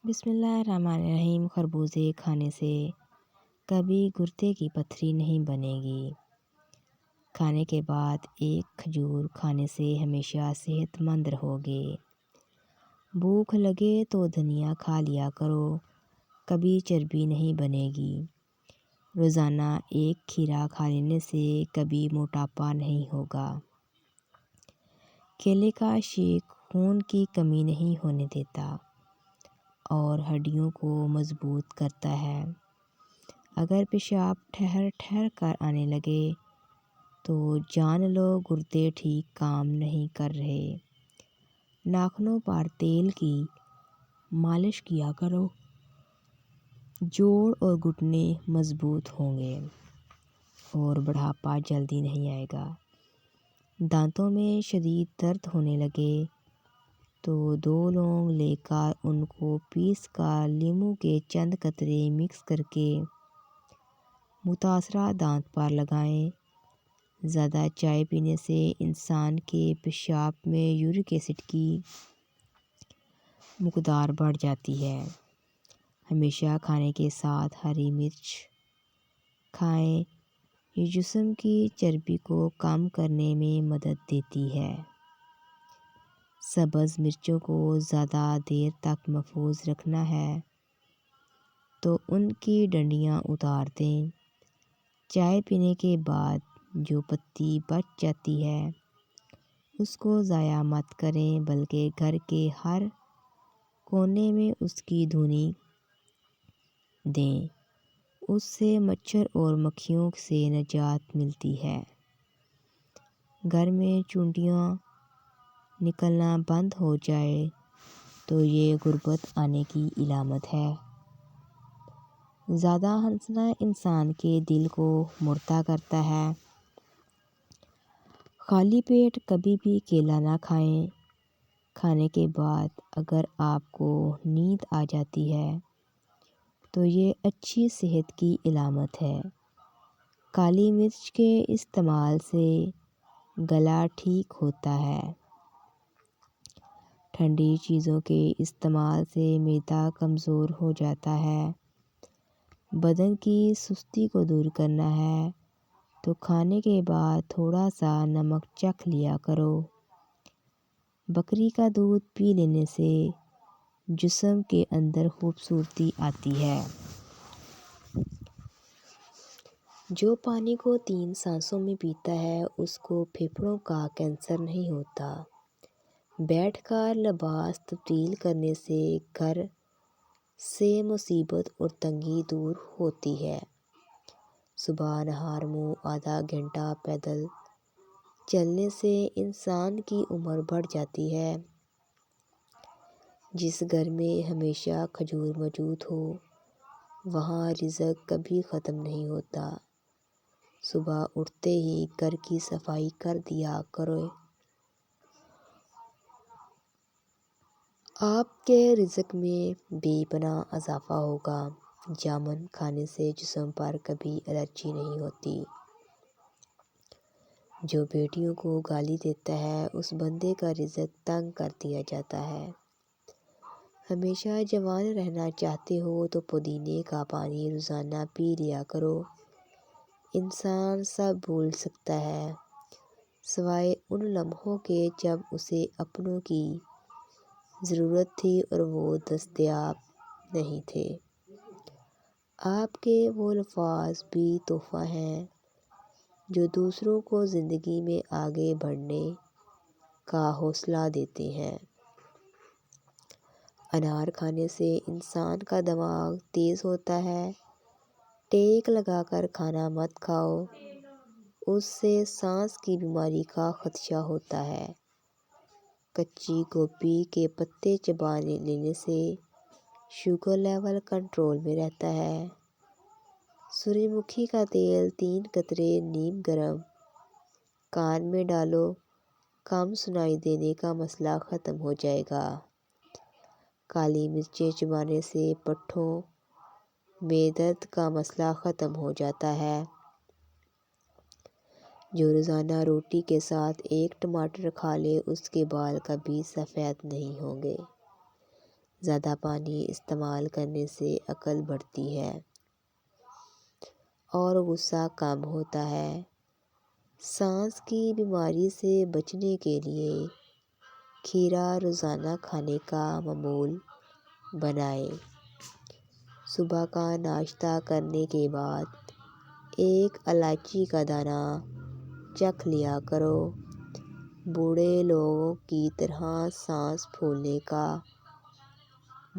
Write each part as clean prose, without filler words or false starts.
بسم اللہ الرحمن الرحیم۔ خربوزے کھانے سے کبھی گردے کی پتھری نہیں بنے گی۔ کھانے کے بعد ایک کھجور کھانے سے ہمیشہ صحت مند رہوگے۔ بھوک لگے تو دھنیا کھا لیا کرو، کبھی چربی نہیں بنے گی۔ روزانہ ایک کھیرا کھا لینے سے کبھی موٹاپا نہیں ہوگا۔ کیلے کا شیک خون کی کمی نہیں ہونے دیتا اور ہڈیوں کو مضبوط کرتا ہے۔ اگر پیشاب ٹھہر ٹھہر کر آنے لگے تو جان لو گردے ٹھیک کام نہیں کر رہے۔ ناخنوں پر تیل کی مالش کیا کرو، جوڑ اور گھٹنے مضبوط ہوں گے اور بڑھاپا جلدی نہیں آئے گا۔ دانتوں میں شدید درد ہونے لگے تو 2 لونگ لے کر ان کو پیس کر لیموں کے چند قطرے مکس کر کے متاثرہ دانت پر لگائیں۔ زیادہ چائے پینے سے انسان کے پیشاب میں یورک ایسڈ کی مقدار بڑھ جاتی ہے۔ ہمیشہ کھانے کے ساتھ ہری مرچ کھائیں، یہ جسم کی چربی کو کم کرنے میں مدد دیتی ہے۔ سبز مرچوں کو زیادہ دیر تک محفوظ رکھنا ہے تو ان کی ڈنڈیاں اتار دیں۔ چائے پینے کے بعد جو پتی بچ جاتی ہے اس کو ضائع مت کریں بلکہ گھر کے ہر کونے میں اس کی دھنی دیں۔ اس سے مچھر اور مکھیوں سے نجات ملتی ہے۔ گھر میں چونٹیاں نکلنا بند ہو جائے تو یہ غربت آنے کی علامت ہے۔ زیادہ ہنسنا انسان کے دل کو مردہ کرتا ہے۔ خالی پیٹ کبھی بھی کیلا نہ کھائیں۔ کھانے کے بعد اگر آپ کو نیند آ جاتی ہے تو یہ اچھی صحت کی علامت ہے۔ کالی مرچ کے استعمال سے گلا ٹھیک ہوتا ہے۔ ٹھنڈی چیزوں کے استعمال سے معدہ کمزور ہو جاتا ہے۔ بدن کی سستی کو دور کرنا ہے تو کھانے کے بعد تھوڑا سا نمک چکھ لیا کرو۔ بکری کا دودھ پی لینے سے جسم کے اندر خوبصورتی آتی ہے۔ جو پانی کو 3 سانسوں میں پیتا ہے اس کو پھیپھڑوں کا کینسر نہیں ہوتا۔ بیٹھ کر لباس تبدیل کرنے سے گھر سے مصیبت اور تنگی دور ہوتی ہے۔ صبح نہار منہ آدھا گھنٹہ پیدل چلنے سے انسان کی عمر بڑھ جاتی ہے۔ جس گھر میں ہمیشہ کھجور موجود ہو وہاں رزق کبھی ختم نہیں ہوتا۔ صبح اٹھتے ہی گھر کی صفائی کر دیا کرو۔ آپ کے رزق میں بے پناہ اضافہ ہوگا۔ جامن کھانے سے جسم پر کبھی الرجی نہیں ہوتی۔ جو بیٹیوں کو گالی دیتا ہے اس بندے کا رزق تنگ کر دیا جاتا ہے۔ ہمیشہ جوان رہنا چاہتے ہو تو پودینے کا پانی روزانہ پی لیا کرو۔ انسان سب بھول سکتا ہے سوائے ان لمحوں کے جب اسے اپنوں کی ضرورت تھی اور وہ دستیاب نہیں تھے۔ آپ کے وہ الفاظ بھی تحفہ ہیں جو دوسروں کو زندگی میں آگے بڑھنے کا حوصلہ دیتے ہیں۔ انار کھانے سے انسان کا دماغ تیز ہوتا ہے۔ ٹیک لگا کر کھانا مت کھاؤ، اس سے سانس کی بیماری کا خدشہ ہوتا ہے۔ کچی گوبھی کے پتے چبا لینے سے شوگر لیول کنٹرول میں رہتا ہے۔ سورج مکھی کا تیل 3 قطرے نیم گرم کان میں ڈالو، کم سنائی دینے کا مسئلہ ختم ہو جائے گا۔ کالی مرچیں چبانے سے پٹھوں میں درد کا مسئلہ ختم ہو جاتا ہے۔ جو روزانہ روٹی کے ساتھ 1 ٹماٹر کھا لے اس کے بال کبھی سفید نہیں ہوں گے۔ زیادہ پانی استعمال کرنے سے عقل بڑھتی ہے اور غصہ کم ہوتا ہے۔ سانس کی بیماری سے بچنے کے لیے کھیرا روزانہ کھانے کا معمول بنائیں۔ صبح کا ناشتہ کرنے کے بعد ایک الائچی کا دانہ چکھ لیا کرو۔ بوڑھے لوگوں کی طرح سانس پھولنے کا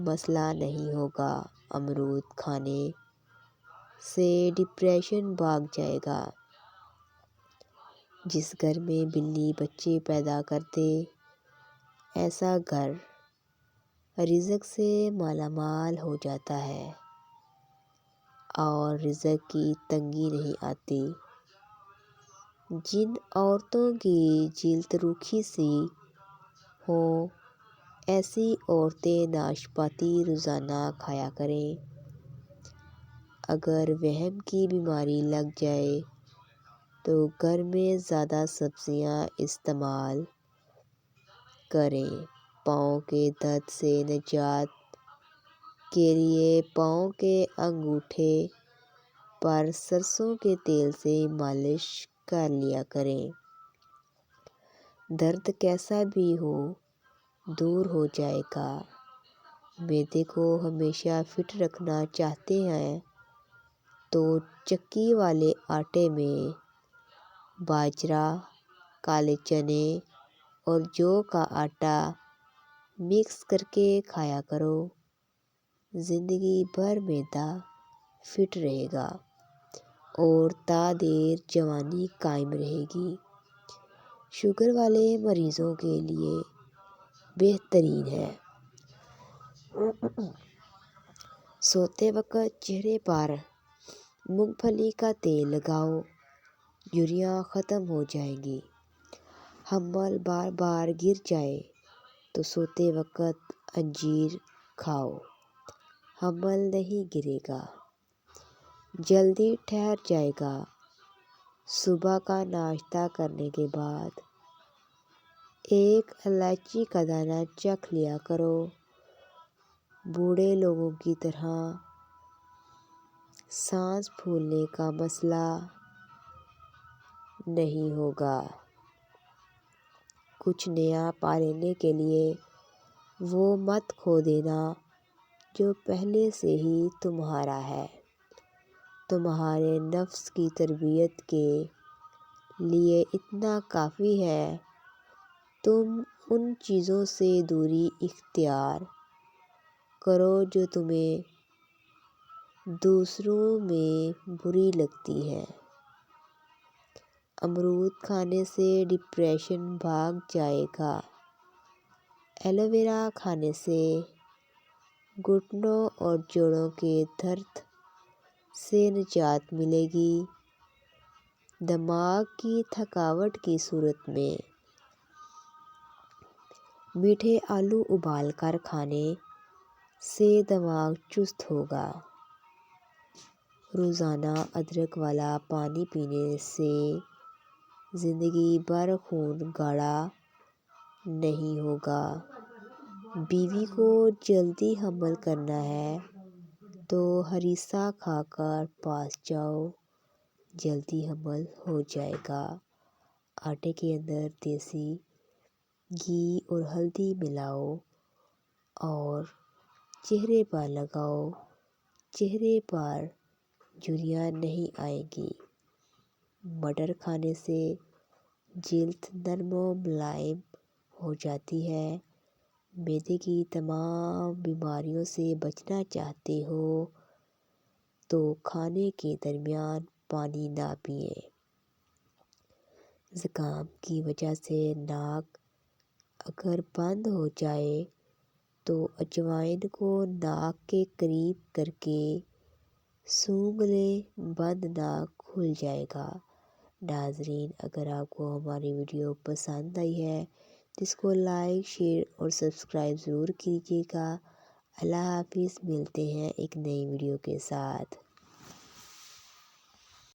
مسئلہ نہیں ہوگا۔ امرود کھانے سے ڈپریشن بھاگ جائے گا۔ جس گھر میں بلی بچے پیدا کرتے، ایسا گھر رزق سے مالا مال ہو جاتا ہے اور رزق کی تنگی نہیں آتی۔ جن عورتوں کی جلد روکھی سی ہو، ایسی عورتیں ناشپاتی روزانہ کھایا کریں۔ اگر وہم کی بیماری لگ جائے تو گھر میں زیادہ سبزیاں استعمال کریں۔ پاؤں کے درد سے نجات کے لیے پاؤں کے انگوٹھے پر سرسوں کے تیل سے مالش کر لیا کریں۔ درد کیسا بھی ہو، دور ہو جائے گا۔ معدے کو ہمیشہ فٹ رکھنا چاہتے ہیں تو چکی والے آٹے میں باجرا، کالے چنے اور جو کا آٹا مکس کر کے کھایا کرو۔ زندگی بھر معدہ فٹ رہے گا اور تا دیر جوانی قائم رہے گی۔ شوگر والے مریضوں کے لیے بہترین ہے۔ سوتے وقت چہرے پر مونگ پھلی کا تیل لگاؤ، جھریاں ختم ہو جائیں گی۔ حمل بار بار گر جائے تو سوتے وقت انجیر کھاؤ، حمل نہیں گرے گا، جلدی ٹھہر جائے گا۔ صبح کا ناشتہ کرنے کے بعد ایک الائچی کا دانہ چکھ لیا کرو۔ بوڑھے لوگوں کی طرح سانس پھولنے کا مسئلہ نہیں ہوگا۔ کچھ نیا پا لینے کے لیے وہ مت کھو دینا جو پہلے سے ہی تمہارا ہے۔ تمہارے نفس کی تربیت کے لیے اتنا کافی ہے۔ تم ان چیزوں سے دوری اختیار کرو جو تمہیں دوسروں میں بری لگتی ہیں۔ امرود کھانے سے ڈپریشن بھاگ جائے گا۔ ایلو ویرا کھانے سے گھٹنوں اور جوڑوں کے درد سے نجات ملے گی۔ دماغ کی تھکاوٹ کی صورت میں میٹھے آلو ابال کر کھانے سے دماغ چست ہوگا۔ روزانہ ادرک والا پانی پینے سے زندگی بھر خون گاڑھا نہیں ہوگا۔ بیوی کو جلدی حمل کرنا ہے تو ہریسہ کھا کر پاس جاؤ، جلدی حمل ہو جائے گا۔ آٹے کے اندر دیسی گھی اور ہلدی ملاؤ اور چہرے پر لگاؤ، چہرے پر جھریاں نہیں آئیں گی۔ مٹر کھانے سے جلد نرم و ملائم ہو جاتی ہے۔ معدے کی تمام بیماریوں سے بچنا چاہتے ہو تو کھانے کے درمیان پانی نہ پئیں۔ زکام کی وجہ سے ناک اگر بند ہو جائے تو اجوائن کو ناک کے قریب کر کے سونگھ لیں، بند ناک کھل جائے گا۔ ناظرین، اگر آپ کو ہماری ویڈیو پسند آئی ہے تو اس کو لائک، شیئر اور سبسکرائب ضرور کیجیے گا۔ اللہ حافظ، ملتے ہیں ایک نئی ویڈیو کے ساتھ۔